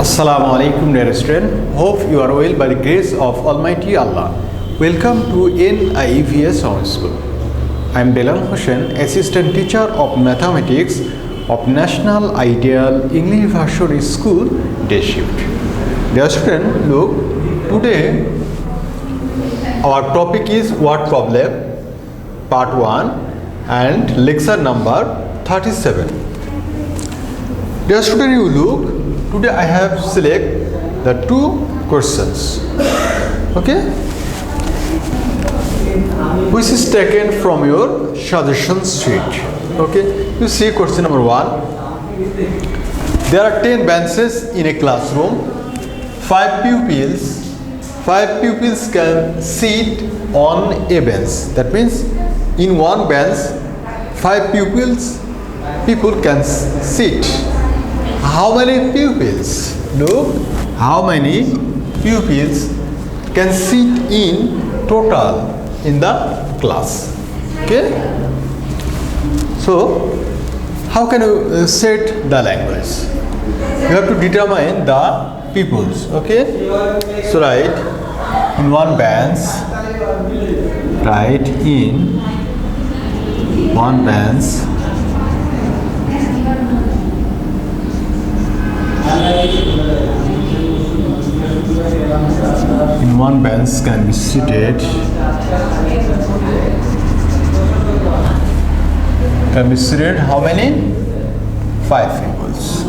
Assalamu alaikum dear student. Hope you are well by the grace of Almighty Allah. Welcome to NIEVS Home School. I am Belal Hossain, Assistant Teacher of Mathematics of National Ideal English Version School, Day Shift. Dear student, look, today our topic is word problem, part 1 and lecture number 37. Dear student, you look, today I have select the two questions, okay, which is taken from your suggestion sheet. Okay, you see question number 1. There are 10 benches in a classroom. 5 pupils can sit on a bench. That means in one bench 5 people can sit. How many pupils? Look, how many pupils can sit in total in the class? Okay. So, how can you set the language? You have to determine the pupils. Okay. So write in one bench. Write in one bench. In one bench can be seated. Can be seated how many? 5 peoples.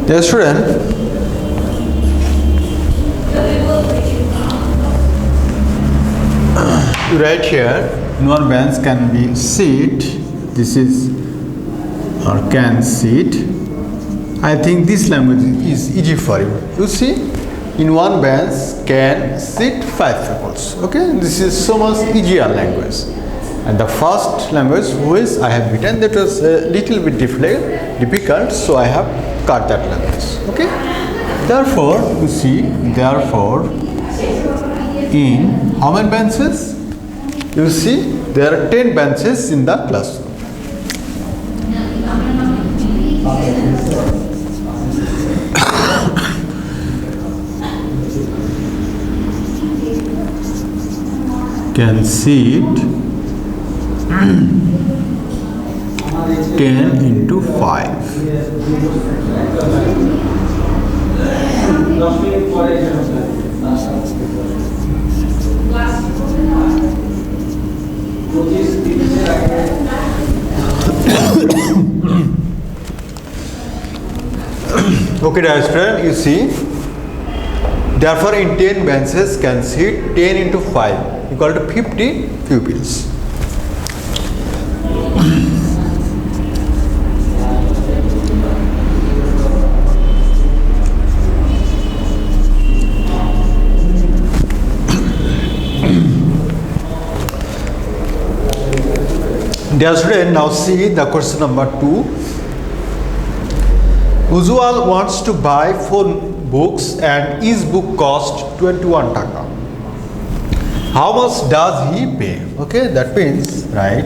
Dear student, right here in one bench can be seat. This is or can sit. I think this language is easy for you. You see, in one bench can sit 5 peoples. Okay, this is so much easier language. And the first language which I have written, that was a little bit difficult, so I have cut that language. Okay. Therefore, you see, therefore, in how many benches? You see, there are 10 benches in the classroom. Can sit 10 into 5. Okay, dear student, you see, therefore in 10 benches can sit 10 into 5 equal to 50 pupils. Dear student, now see the question number 2. Ujwal wants to buy 4 books and each book cost 21 taka. How much does he pay? Okay, that means, right,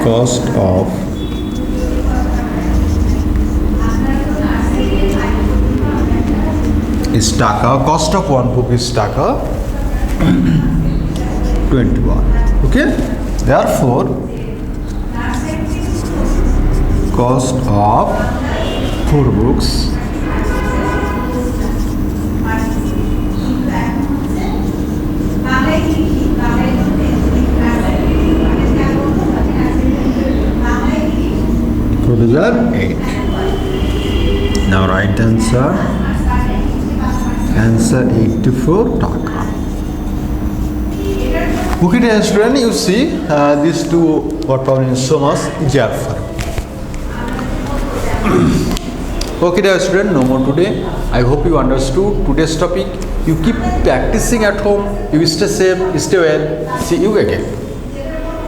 cost of is taka. Cost of one book is taka 21. Okay, therefore cost of 4 books total are 8. Now write answer 84 taka. Okay, dear student, you see these two word problem is so much easier for you. Okay, dear student, no more today. I hope you understood today's topic. You keep practicing at home. You stay safe, stay well. See you again.